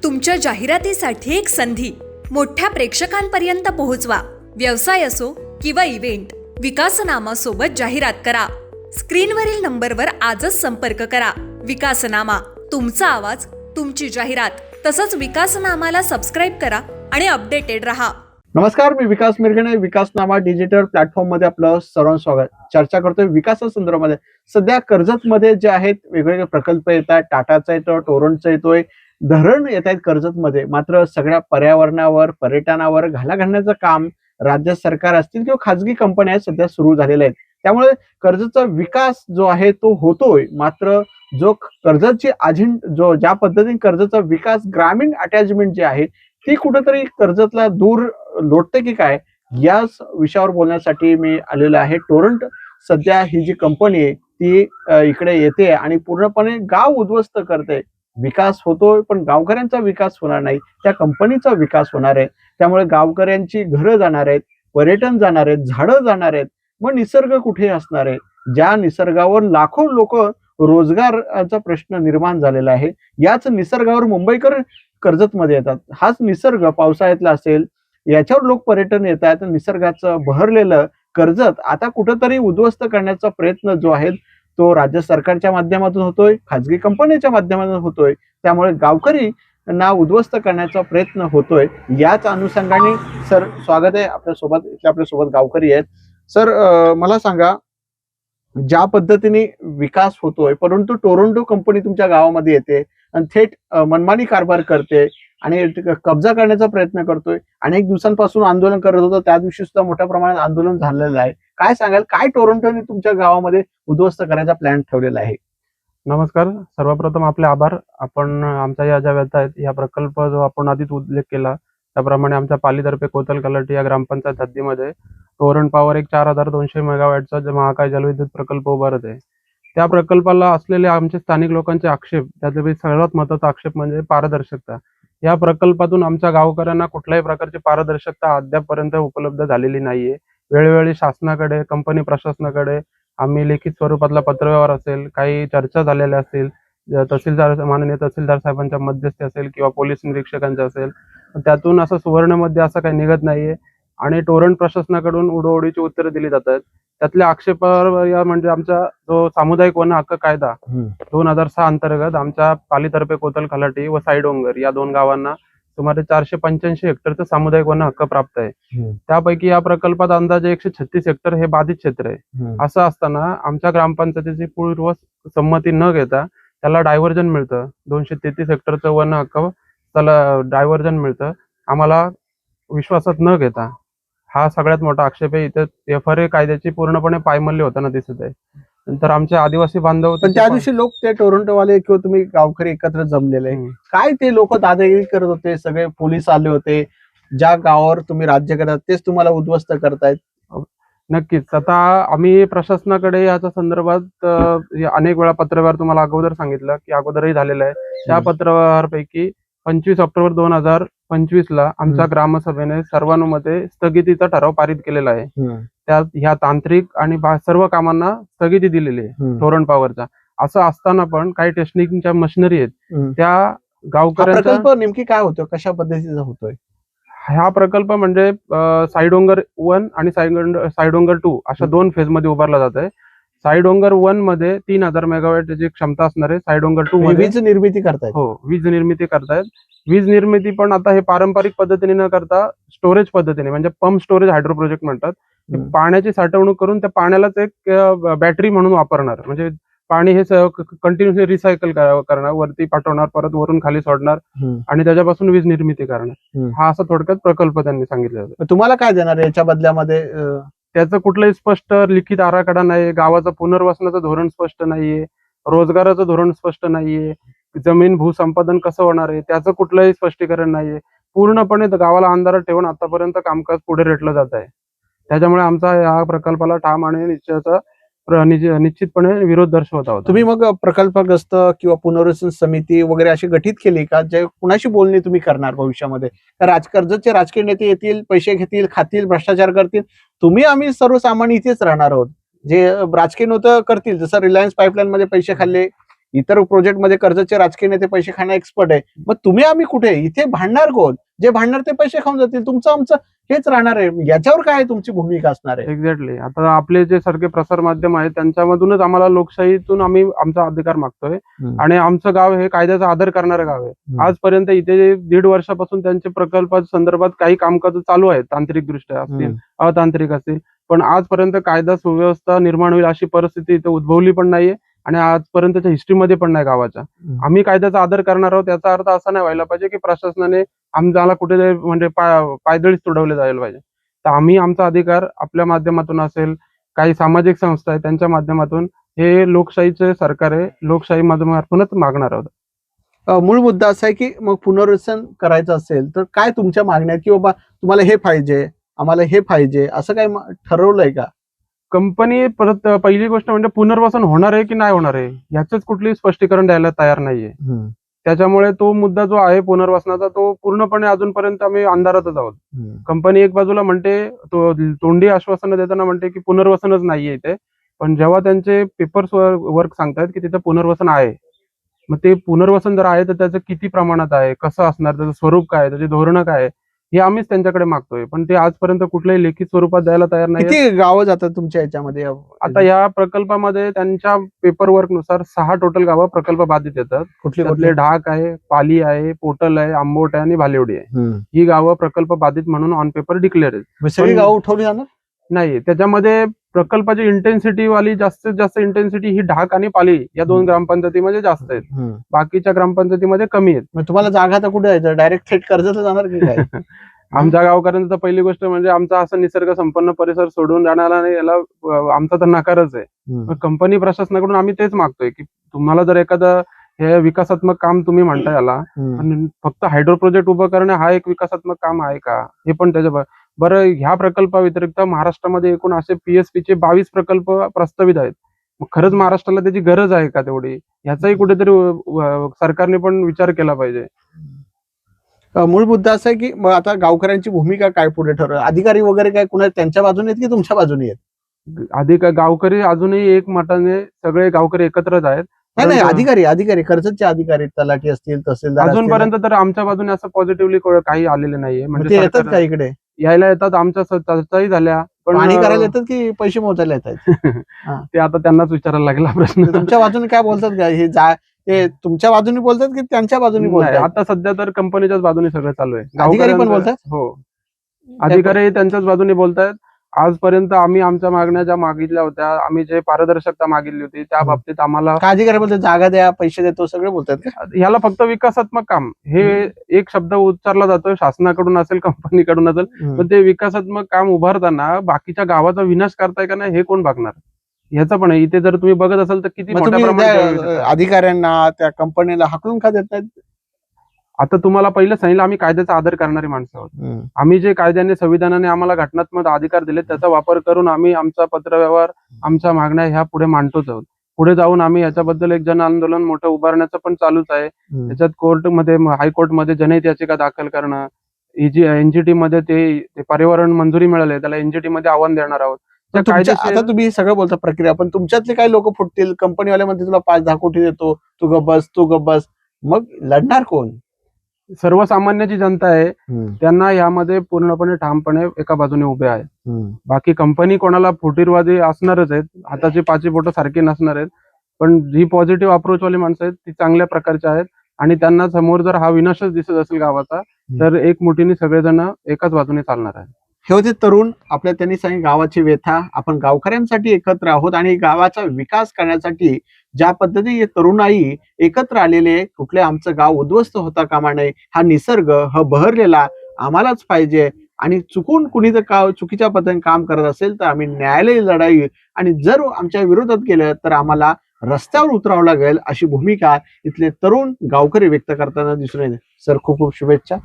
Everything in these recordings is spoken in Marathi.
तुमच्या जाहिरातीसाठी एक संधी मोठ्या प्रेक्षकांपर्यंत पोहोचवा. व्यवसाय असो किंवा इव्हेंट, विकासनामा सोबत जाहिरात करा. स्क्रीनवरील नंबरवर आजच संपर्क करा. विकासनामा, तुमचा आवाज, तुमची जाहिरात. तसंच विकासनामाला सबस्क्राईब करा आणि अपडेटेड रहा. नमस्कार, मी विकास मिरगणे. विकासनामा डिजिटल प्लॅटफॉर्म मध्ये आपलं सर्वांचं स्वागत. चर्चा करतोय विकासासंदर्भामध्ये. सध्या कर्जत मध्ये जे आहेत वेगवेगळे प्रकल्प येत आहेत. टाटाचा येतो, टोरंटचा येतोय, धरण येत आहेत कर्जत मध्ये. मात्र सगळ्या पर्यावरणावर, पर्यटनावर घाला घालण्याचं काम राज्य सरकार असतील किंवा खाजगी कंपन्या सध्या सुरू झालेल्या आहेत. त्यामुळे कर्जतचा विकास जो आहे तो होतोय. मात्र जो कर्जतची ज्या पद्धतीने कर्जतचा विकास, ग्रामीण अटॅचमेंट जे आहे ती कुठेतरी कर्जतला दूर लोटते की काय, या विषयावर बोलण्यासाठी मी आलेलो आहे. टोरंट सध्या ही जी कंपनी आहे ती इकडे येते आणि पूर्णपणे गाव उद्ध्वस्त करते. विकास होतोय पण गावकऱ्यांचा विकास होणार नाही, त्या कंपनीचा विकास होणार आहे. त्यामुळे गावकऱ्यांची घरं जाणार आहेत, पर्यटन जाणार आहेत, झाडं जाणार आहेत. मग निसर्ग कुठे असणार आहे? ज्या निसर्गावर लाखो लोक रोजगाराचा प्रश्न निर्माण झालेला आहे, याच निसर्गावर मुंबईकर कर्जतमध्ये येतात. हाच निसर्ग पावसाळ्यातला असेल, याच्यावर लोक पर्यटन येतात. निसर्गाचं बहरलेलं कर्जत आता कुठंतरी उद्ध्वस्त करण्याचा प्रयत्न जो आहे तो राज्य सरकारच्या माध्यमातून होतोय, खाजगी कंपन्यांच्या माध्यमातून होतोय. त्यामुळे गावकरी ना उद्ध्वस्त करण्याचा प्रयत्न होतोय. याच अनुषंगाने सर स्वागत आहे आपल्यासोबत. आपल्यासोबत गावकरी आहेत. सर, मला सांगा, ज्या पद्धतीने विकास होतोय परंतु टोरंटो कंपनी तुमच्या गावामध्ये येते आणि थेट मनमानी कारभार करते आणि कब्जा करण्याचा प्रयत्न करतोय. अनेक दिवसांपासून आंदोलन करत होतं, त्या दिवशी सुद्धा मोठ्या प्रमाणात आंदोलन झालेलं आहे. काय सांगाल, काय टोरंटोने तुमच्या गावामध्ये उद्ध्वस्त करायचा प्लॅन ठेवलेला आहे? नमस्कार, सर्वप्रथम आपले आभार. आपण आमच्या या ज्या व्यथा आहेत, या प्रकल्प जो आपण आधीच उल्लेख केला त्याप्रमाणे आमच्या पालीतर्फे कोतल कलाटी या ग्रामपंचायत हद्दीमध्ये टोरंट पॉवर एक 4200 मेगावॅटचा महाकाय जलविद्युत प्रकल्प उभारत आहे. त्या प्रकल्पाला असलेले आमचे स्थानिक लोकांचे आक्षेप, त्यातले सर्वात महत्त्वाचा आक्षेप म्हणजे पारदर्शकता. या प्रकल्पातून आमच्या गावकऱ्यांना कुठल्याही प्रकारची पारदर्शकता अद्यापपर्यंत उपलब्ध झालेली नाहीये. वेळोवेळी शासनाकडे, कंपनी प्रशासनाकडे आम्ही लिखित स्वरूपातला पत्रव्यवहार असेल, काही चर्चा झालेल्या असतील, माननीय तहसीलदार साहेबांच्या मध्यस्थी असेल किंवा पोलीस निरीक्षकांच्या असेल, त्यातून असं सुवर्णमध्ये असं काही निघत नाहीये आणि टोरंट प्रशासनाकडून उडोउडीची उत्तरं दिली जातात. त्यातल्या आक्षेपावर या म्हणजे आमचा जो सामुदायिक वन हक्क कायदा 2006 अंतर्गत आमच्या पालीतर्फे कोतल खलाटी व साईडोंगर या दोन गावांना सुमारे 485 हेक्टरचं सामुदायिक वन हक्क प्राप्त आहे. त्यापैकी या प्रकल्पात अंदाजे 136 हेक्टर हे बाधित क्षेत्र आहे. असं असताना आमच्या ग्रामपंचायतीची पूर्व संमती न घेता त्याला डायव्हर्जन मिळतं. 233 हेक्टरचं वन हक्क त्याला डायव्हर्जन मिळतं. आम्हाला विश्वासात न घेता हा सगळ्यात मोठा आक्षेप आहे. इथे FRA कायद्याची पूर्णपणे पायमल्ली होताना दिसत आहे. नंतर आमचे आदिवासी बांधव, पण त्या दिवशी लोक ते टोरंटोवाले किंवा तुम्ही गावकरी एकत्र जमलेले, काय ते लोक दादागिरी करत होते? सगळे पोलीस आले होते, ज्या गावावर तुम्ही राज्य करतात तेच तुम्हाला उद्ध्वस्त करतायत. नक्कीच. आता आम्ही प्रशासनाकडे याच्या संदर्भात अनेक वेळा पत्रव्यवहार तुम्हाला अगोदर सांगितलं की अगोदरही झालेलं आहे. त्या पत्रव्यवहारपैकी 25 ऑक्टोबर 2025 ला आमच्या ग्रामसभेने सर्वानुमते स्थगितीचा ठराव पारित केलेला आहे. त्यात ह्या तांत्रिक आणि सर्व कामांना स्थगिती दिलेली आहे टोरंट पॉवरच्या. असं असताना पण काही टेस्टिंगच्या मशिनरी आहेत त्या गावकऱ्यांचा. नेमकी काय होतं, कशा पद्धतीचा होतोय हा प्रकल्प? म्हणजे साईडोंगर 1 आणि साईडोंगर 2 अशा दोन फेज मध्ये उभारला जात आहे. साईडोंगर 1 मध्ये 3000 मेगावॅटची क्षमता असणार आहे. साईडोंगर 2 मध्ये वीज निर्मिती करतायत. हो, वीज निर्मिती करतायत. वीज निर्मिती पण आता हे पारंपरिक पद्धतीने न करता स्टोरेज पद्धतीने, म्हणजे पंप स्टोरेज हायड्रो प्रोजेक्ट म्हणतात. पाण्याची साठवणूक करून त्या पाण्यालाच एक बॅटरी म्हणून वापरणार. म्हणजे पाणी हे कंटिन्युअसली रिसायकल करणार, वरती पाठवणार, परत वरून खाली सोडणार आणि त्याच्यापासून वीज निर्मिती करणार. हा असा थोडक्यात प्रकल्प त्यांनी सांगितलेला. तुम्हाला काय देणार याच्या बदल्यामध्ये? त्याचं कुठलंही स्पष्ट लिखित आराखडा नाही, गावाचं पुनर्वसनाचं धोरण स्पष्ट नाहीये, रोजगाराचं धोरण स्पष्ट नाहीये, जमीन भूसंपादन कसं होणार आहे त्याचं कुठलंही स्पष्टीकरण नाहीये. पूर्णपणे गावाला अंधारात ठेवून आतापर्यंत कामकाज पुढे रेटलं जात आहे. त्याच्यामुळे आमचा या प्रकल्पाला ठाम आणि निश्चितपणे विरोध दर्शवत आहोत. तुम्ही मग प्रकल्पग्रस्त किंवा पुनर्वसन समिती वगैरे अशी गठीत केली का, जे कुणाशी बोलणी तुम्ही करणार भविष्यामध्ये? कर्जतचे राजकीय नेते येतील, पैसे घेतील, खातील, भ्रष्टाचार करतील. आम्ही सर्वसामान्य इथेच राहणार आहोत. जे राजकीय नेते करतील, जसं रिलायन्स पाईपलाईन मध्ये पैसे खाल्ले, इतर प्रोजेक्टमध्ये कर्जतचे राजकीय नेते पैसे खाण्यात एक्सपर्ट आहे. मग तुम्ही आम्ही कुठे? इथे भांडणार कोण? जे भांडणार ते पैसे खाऊन जातील. तुमचं आमचं हेच राहणार आहे. याच्यावर काय तुमची भूमिका असणार आहे? एक्झॅक्टली. आता आपले जे सारखे प्रसार माध्यम आहेत त्यांच्यामधूनच आम्हाला लोकशाहीतून आम्ही आमचा अधिकार मागतोय आणि आमचं गाव हे कायद्याचा आदर करणारं गाव आहे. आजपर्यंत इथे 1.5 वर्षापासून त्यांचे प्रकल्पाच्या संदर्भात काही कामकाज चालू आहेत, तांत्रिकदृष्ट्या असतील, अतांत्रिक असतील, पण आजपर्यंत कायदा सुव्यवस्था निर्माण होईल अशी परिस्थिती इथे उद्भवली पण नाहीये आणि आजपर्यंतच्या हिस्ट्रीमध्ये पण नाही गावाच्या. आम्ही कायद्याचा आदर करणार आहोत याचा अर्थ असा नाही व्हायला पाहिजे की प्रशासनाने आम्हाला कुठे म्हणजे पायदळीच तुडवले जायला पाहिजे. तर आम्ही आमचा अधिकार आपल्या माध्यमातून असेल, काही सामाजिक संस्था आहेत त्यांच्या माध्यमातून हे लोकशाहीचे सरकार आहे, लोकशाही माध्यमातूनच मागणार आहोत. मूळ मुद्दा असा आहे की मग पुनर्वसन करायचं असेल तर काय तुमच्या मागण्या, की बाबा तुम्हाला हे पाहिजे, आम्हाला हे पाहिजे, असं काय ठरवलंय का? कंपनी परत पहिली गोष्ट म्हणजे पुनर्वसन होणार आहे की नाही होणार आहे याचंच कुठलीही स्पष्टीकरण द्यायला तयार नाहीये. त्याच्यामुळे तो मुद्दा जो आहे पुनर्वसनाचा तो पूर्णपणे अजूनपर्यंत आम्ही अंधारातच आहोत. कंपनी एक बाजूला म्हणते, तोंडी आश्वासनं देताना म्हणते की पुनर्वसनच नाहीये इथे, पण जेव्हा त्यांचे पेपर्स वर्क सांगतात की तिथं पुनर्वसन आहे, मग ते पुनर्वसन जर आहे तर त्याचं किती प्रमाणात आहे, कसं असणार, त्याचं स्वरूप काय, त्याची धोरणं काय, हे आम्हीच त्यांच्याकडे मागतोय. पण ते आजपर्यंत कुठल्याही लेखी स्वरूपात द्यायला तयार नाही. किती गावं जातात तुमच्या याच्यामध्ये? आता या प्रकल्पामध्ये त्यांच्या पेपर वर्क नुसार 6 टोटल गावं प्रकल्प बाधित येतात. कुठले? ढाक आहे, पाली आहे, पोटल आहे, आंबोट आहे आणि भालेवडी आहे. ही गावं प्रकल्प बाधित म्हणून ऑन पेपर डिक्लेअर आहेत. सगळी गावं उठवली जाणार नाही. त्याच्यामध्ये प्रकल्पाची इंटेन्सिटी वाली जास्तीत जास्त इंटेन्सिटी ही ढाक आणि पाली या 2 ग्रामपंचायतीमध्ये जास्त आहेत, बाकीच्या ग्रामपंचायतीमध्ये कमी आहेत. मग तुम्हाला जागा तर कुठे जायचं? डायरेक्ट थेट कर्जतला जाणार की काय? आमच्या गावकऱ्यांचा पहिली गोष्ट म्हणजे आमचा असं निसर्ग संपन्न परिसर सोडून जाण्याला नाही, याला आमचा तर नकारच आहे. कंपनी प्रशासनाकडून आम्ही तेच मागतोय की तुम्हाला जर एखादं हे विकासात्मक काम तुम्ही म्हणता याला, पण फक्त हायड्रो प्रोजेक्ट उभं करणे हा एक विकासात्मक काम आहे का? हे पण त्याच्या बरं. ह्या प्रकल्पाव्यतिरिक्त महाराष्ट्रामध्ये एकूण असे PSPचे 22 प्रकल्प प्रस्तावित आहेत. मग खरंच महाराष्ट्राला त्याची गरज आहे का तेवढी? याचाही कुठेतरी सरकारने पण विचार केला पाहिजे. मूळ मुद्दा असा आहे की मग आता गावकऱ्यांची भूमिका काय पुढे ठरवलं? अधिकारी वगैरे काय कुणा त्यांच्या बाजूने आहेत की तुमच्या बाजूने आहेत? गावकरी अजूनही एक मताने सगळे गावकरी एकत्रच आहेत. नाही, अधिकारी कर्जतचे अधिकारी, तलाठी असतील, तहसीलदार अजूनपर्यंत तर आमच्या बाजूने असं पॉझिटिव्हली काही आलेले नाहीये. म्हणजे येतात का इकडे? यायला येतात, आमच्या चर्चाही झाल्या, पण पाणी करायला येतात की पैसे मोजायला येतात? ते आता त्यांनाच विचारायला लागला प्रश्न. तुमच्या बाजूने काय बोलतात का? हे तुमच्या बाजूने बोलतात की त्यांच्या बाजूने बोलतात? आता सध्या तर कंपनीच्याच बाजूने सगळं चालू आहे. अधिकारी पण बोलतात? हो, अधिकारी त्यांच्याच बाजूने बोलतायत. आजपर्यंत आम्ही आमच्या मागण्या ज्या मागितल्या होत्या, आम्ही जे पारदर्शकता मागितली होती त्या बाबतीत आम्हाला अधिकारी बोलतात जागा द्या, पैसे देतो, सगळे बोलतात का? ह्याला फक्त विकासात्मक काम हे एक शब्द उच्चारला जातो, शासनाकडून असेल, कंपनीकडून असेल, पण ते विकासात्मक काम उभारताना बाकीच्या गावाचा विनाश करताय का नाही हे कोण बघणार? ह्याचं पण आहे. इथे जर तुम्ही बघत असाल तर किती मोठ्या प्रमाणात अधिकाऱ्यांना, त्या कंपनीला हाकलून का देत नाहीत? आता तुम्हाला पहिलं सांगितलं आम्ही कायद्याचा आदर करणारी माणसं आहोत. आम्ही जे कायद्याने, संविधानाने आम्हाला घटनात्मक अधिकार दिले त्याचा वापर करून आम्ही आमचा पत्रव्यवहार, आमच्या मागण्या ह्या पुढे मांडतोच आहोत. पुढे जाऊन आम्ही याच्याबद्दल एक जन आंदोलन मोठं उभारण्याचं पण चालूच आहे. त्याच्यात कोर्टमध्ये, हायकोर्टमध्ये जनहित याचिका दाखल करणं, NGT मध्ये ते पर्यावरण मंजुरी मिळाली त्याला NGT मध्ये आव्हान देणार आहोत. आता तुम्ही सगळं बोलता प्रक्रिया, पण तुमच्यातले काही लोक फुटतील, कंपनीवाले म्हणते तुला 5-10 कोटी देतो, तू गप्प बस, मग लढणार कोण? सर्वसामान्य जनता आहे, त्यांना यामध्ये पूर्णपणे ठामपणे एका बाजूने उभे आहेत. बाकी कंपनी कोणाला फुटीरवादी असणारच आहेत, हाताची 5 बोटं सारखी नसणार आहेत, पण जी पॉझिटिव्ह अप्रोच वाली माणसं आहेत ती चांगल्या प्रकारची आहेत आणि त्यांना समोर जर हा विनाशच दिसत असेल गावाचा तर एकमुठीने सगळेजण एकाच बाजूने चालणार आहे. हे होते तरुण. आपल्या त्यांनी सांगितलं गावाची व्यथा. आपण गावकऱ्यांसाठी एकत्र आहोत आणि गावाचा विकास करण्यासाठी ज्या पद्धतीने तरुणाई एकत्र आलेले, कुठले आमचं गाव उद्ध्वस्त होता कामा नये, हा निसर्ग हा बहरलेला आम्हालाच पाहिजे आणि चुकून कुणी जर चुकीच्या पद्धतीने काम करत असेल तर आम्ही न्यायालयीन लढाई आणि जर आमच्या विरोधात गेलं तर आम्हाला रस्त्यावर उतरावं लागेल, अशी भूमिका इथले तरुण गावकरी व्यक्त करताना दिसून येते. सर, खूप खूप शुभेच्छा.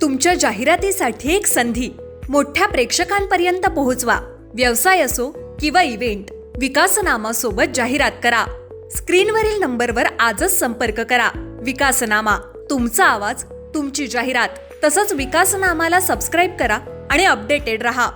तुमच्या जाहिरातीसाठी एक संधी मोठ्या प्रेक्षकांपर्यंत पोहोचवा. व्यवसाय असो किंवा इव्हेंट, विकासनामा सोबत जाहिरात करा. स्क्रीनवरील नंबरवर आजच संपर्क करा. विकासनामा, तुमचा आवाज, तुमची जाहिरात. तसंच विकासनामाला सबस्क्राईब करा आणि अपडेटेड रहा.